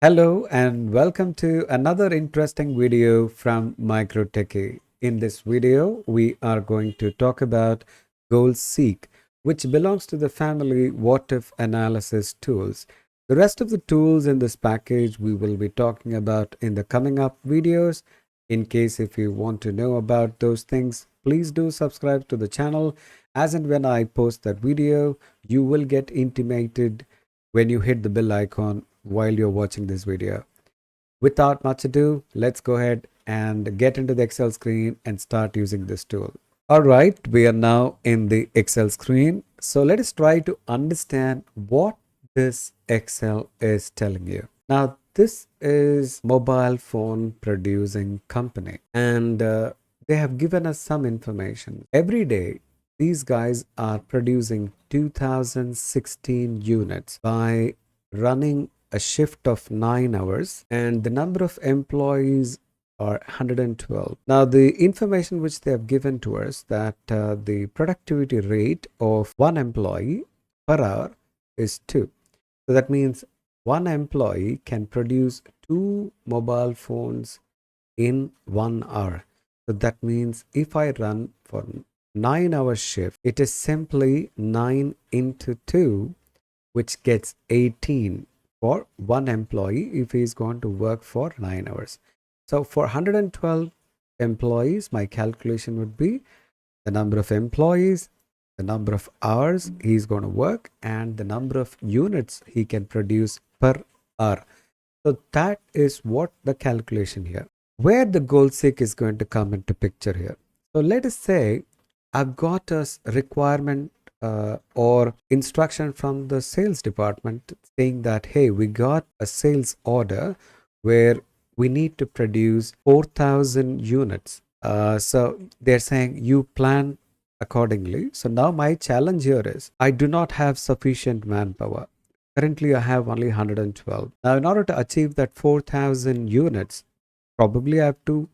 Hello and welcome to another interesting video from Microtechie. In this video, we are going to talk about GoalSeek, which belongs to the family What If Analysis tools. The rest of the tools in this package we will be talking about in the coming up videos. In case if you want to know about those things, please do subscribe to the channel. As and when I post that video, you will get intimated when you hit the bell icon while you're watching this video. Without much ado, let's go ahead and get into the Excel screen and start using this tool. All right, we are now in the Excel screen. So let us try to understand what this Excel is telling you. Now, this is mobile phone producing company and they have given us some information. Every day, these guys are producing 2016 units by running a shift of 9 hours, and the number of employees are 112. Now, the information which they have given to us that the productivity rate of one employee per hour is 2. So that means one employee can produce 2 mobile phones in 1 hour. So that means if I run for 9-hour shift, it is simply 9 into 2, which gets 18 for one employee if he is going to work for 9 hours. So for 112 employees, my calculation would be the number of employees, the number of hours he is going to work, and the number of units he can produce per hour. So that is what the calculation here. Where the goal seek is going to come into picture here. So let us say I've got a requirement or instruction from the sales department saying that, hey, we got a sales order where we need to produce 4,000 units. So they're saying you plan accordingly. So now my challenge here is I do not have sufficient manpower. Currently, I have only 112. Now, in order to achieve that 4,000 units, probably I have to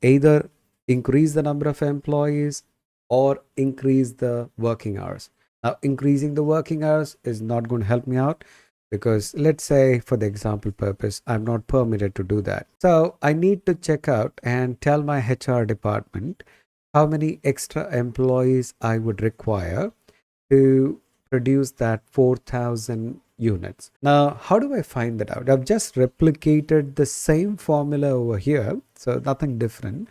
either increase the number of employees or increase the working hours. Now, increasing the working hours is not going to help me out because let's say for the example purpose, I'm not permitted to do that. So I need to check out and tell my HR department how many extra employees I would require to produce that 4,000 units. Now, how do I find that out? I've just replicated the same formula over here, so nothing different,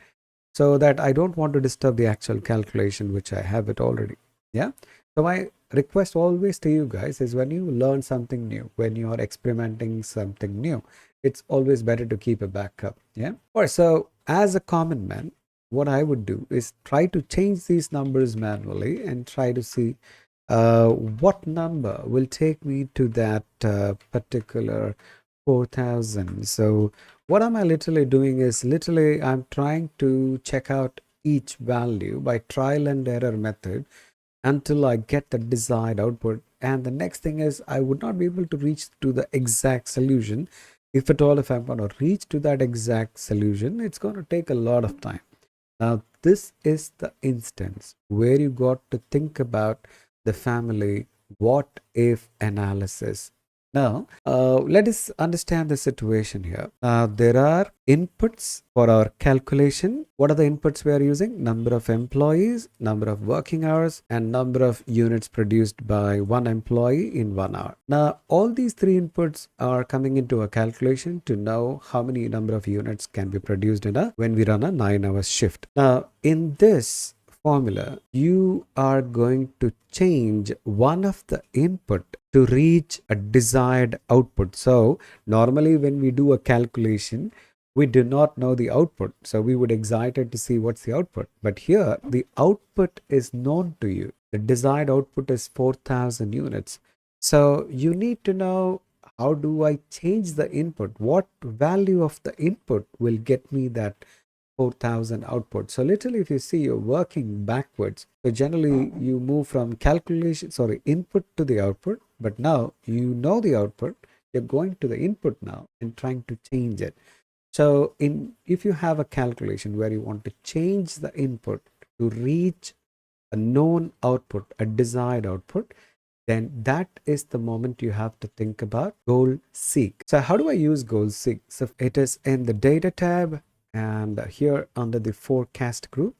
so that I don't want to disturb the actual calculation, which I have it already. Yeah. So my request always to you guys is when you learn something new, when you are experimenting something new, it's always better to keep a backup. Yeah. Or so as a common man, what I would do is try to change these numbers manually and try to see what number will take me to that particular 4,000. So what am I literally doing is literally I'm trying to check out each value by trial and error method until I get the desired output. And the next thing is I would not be able to reach to the exact solution. If at all, if I'm going to reach to that exact solution, it's going to take a lot of time. Now, this is the instance where you got to think about the family what if analysis. Now, let us understand the situation here. There are inputs for our calculation. What are the inputs we are using? Number of employees, number of working hours, and number of units produced by one employee in 1 hour. Now, all these three inputs are coming into a calculation to know how many number of units can be produced in when we run a 9-hour shift. Now, in this formula, you are going to change one of the input to reach a desired output. So normally when we do a calculation, we do not know the output. So we would excited to see what's the output. But here the output is known to you. The desired output is 4,000 units. So you need to know how do I change the input? What value of the input will get me that 4,000 output. So literally if you see you're working backwards, so generally you move from input to the output, but now you know the output, you're going to the input now and trying to change it. So if you have a calculation where you want to change the input to reach a known output, a desired output, then that is the moment you have to think about goal seek. So how do I use goal seek? So it is in the data tab, and here under the forecast group,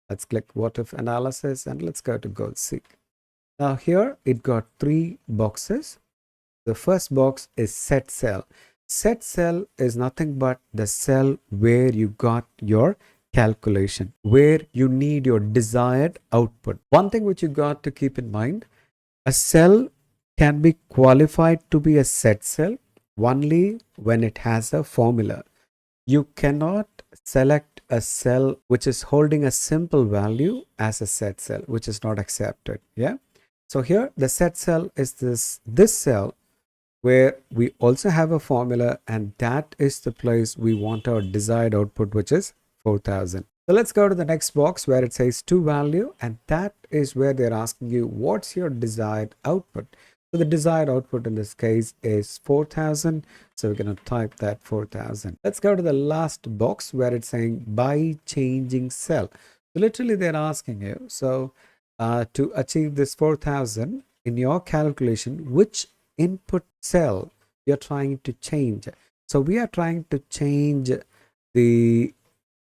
let's click what if analysis and let's go to goal seek. Now here it got three boxes. The first box is set cell. Set cell is nothing but the cell where you got your calculation, where you need your desired output. One thing which you got to keep in mind, a cell can be qualified to be a set cell only when it has a formula. You cannot select a cell which is holding a simple value as a set cell, which is not accepted. Yeah. So here the set cell is this cell where we also have a formula, and that is the place we want our desired output, which is 4000. So let's go to the next box where it says to value, and that is where they're asking you what's your desired output. So the desired output in this case is 4000. So we're going to type that 4000. Let's go to the last box where it's saying by changing cell. So literally they're asking you, so to achieve this 4000 in your calculation, which input cell you're trying to change. So we are trying to change the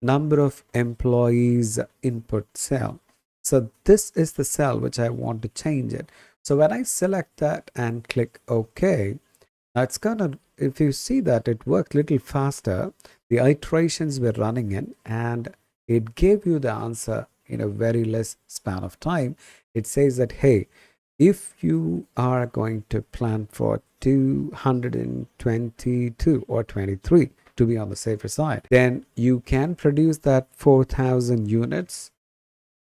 number of employees input cell. So this is the cell which I want to change it. So when I select that and click OK, now it's gonna, if you see that it worked a little faster, the iterations were running in and it gave you the answer in a very less span of time. It says that, hey, if you are going to plan for 222 or 23 to be on the safer side, then you can produce that 4000 units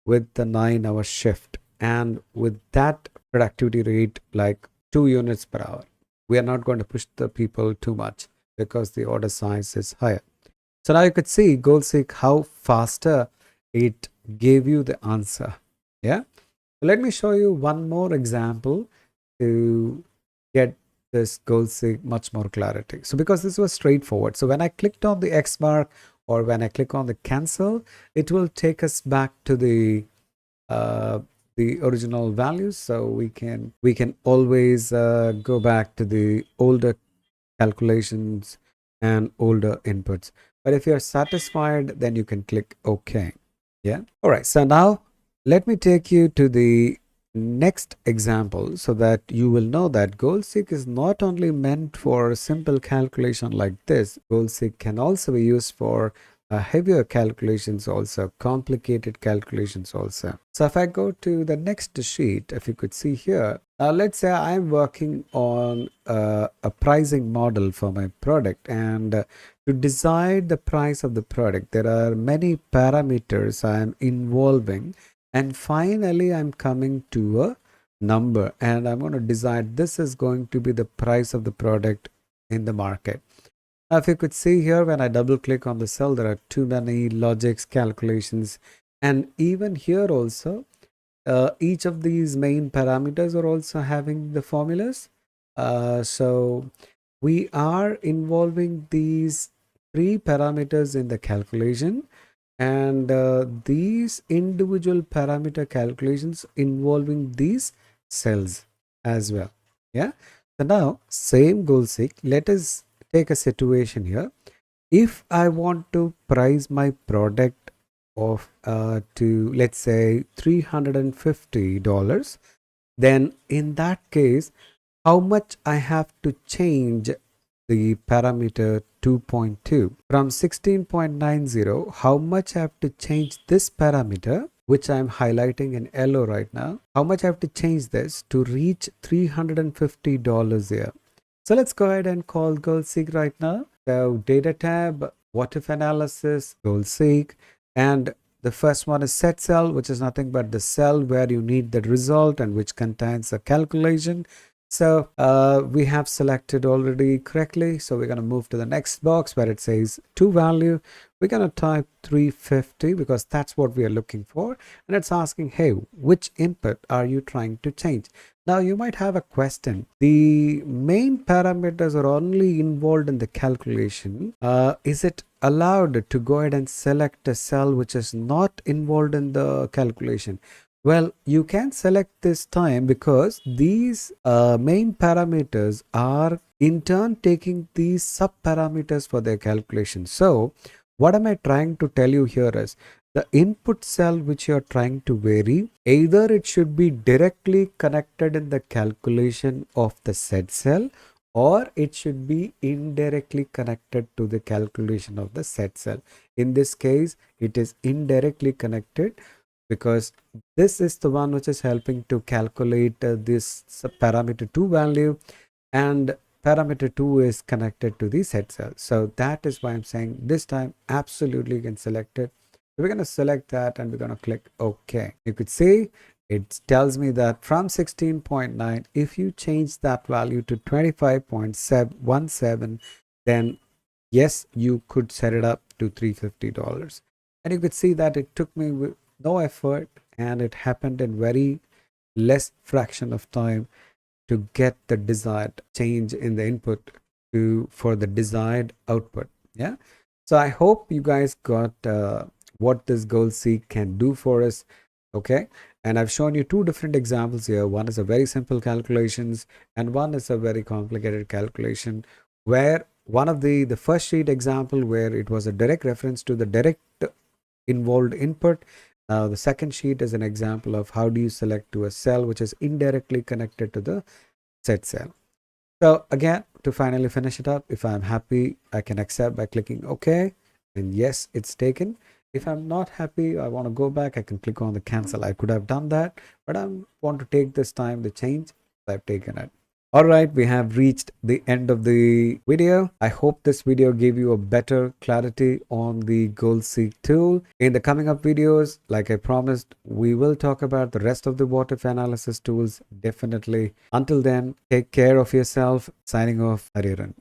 with the 9-hour shift and with that productivity rate like 2 units per hour. We are not going to push the people too much because the order size is higher. So now you could see goal seek how faster it gave you the answer. Yeah. Let me show you one more example to get this goal seek much more clarity. So because this was straightforward, so when I clicked on the X mark or when I click on the cancel, it will take us back to the original values. So we can always go back to the older calculations and older inputs. But if you're satisfied, then you can click OK. Yeah. All right. So now let me take you to the next example so that you will know that goal seek is not only meant for simple calculation like this. Goal seek can also be used for heavier calculations, also complicated calculations also. So if I go to the next sheet, if you could see here, let's say I'm working on a pricing model for my product, and to decide the price of the product, there are many parameters I'm involving, and finally I'm coming to a number and I'm going to decide this is going to be the price of the product in the market. Now, if you could see here, when I double click on the cell, there are too many logics, calculations, and even here also, each of these main parameters are also having the formulas. So we are involving these three parameters in the calculation, and these individual parameter calculations involving these cells as well. Yeah. So now same goal seek. Let us take a situation here. If I want to price my product of to, let's say, $350, then in that case, how much I have to change the parameter 2.2 from 16.90, how much I have to change this parameter, which I'm highlighting in yellow right now, how much I have to change this to reach $350 here. So let's go ahead and call goal seek right now. So data tab, what if analysis, goal seek, and the first one is set cell, which is nothing but the cell where you need the result and which contains a calculation. So we have selected already correctly. So we're going to move to the next box where it says to value. We're going to type 350 because that's what we are looking for. And it's asking, hey, which input are you trying to change? Now you might have a question. The main parameters are only involved in the calculation. Is it allowed to go ahead and select a cell which is not involved in the calculation? Well, you can select this time because these main parameters are in turn taking these sub parameters for their calculation. So what am I trying to tell you here is the input cell which you are trying to vary, either it should be directly connected in the calculation of the set cell, or it should be indirectly connected to the calculation of the set cell. In this case, it is indirectly connected because this is the one which is helping to calculate this parameter 2 value, and parameter 2 is connected to the set cell. So that is why I'm saying this time absolutely you can select it. So we're going to select that and we're going to click OK. You could see it tells me that from 16.9, if you change that value to 25.17, then yes, you could set it up to $350. And you could see that it took me with no effort and it happened in very less fraction of time to get the desired change in the input to for the desired output. Yeah. So I hope you guys got what this goal seek can do for us. Okay. And I've shown you two different examples here. One is a very simple calculations and one is a very complicated calculation, where one of the first sheet example where it was a direct reference to the direct involved input. Now the second sheet is an example of how do you select to a cell which is indirectly connected to the set cell. So again, to finally finish it up, if I'm happy, I can accept by clicking OK, and yes, it's taken. If I'm not happy, I want to go back, I can click on the cancel. I could have done that, but I want to take this time to change, so I've taken it. Alright, we have reached the end of the video. I hope this video gave you a better clarity on the goal seek tool. In the coming up videos, like I promised, we will talk about the rest of the what if analysis tools definitely. Until then, take care of yourself. Signing off, Hariran.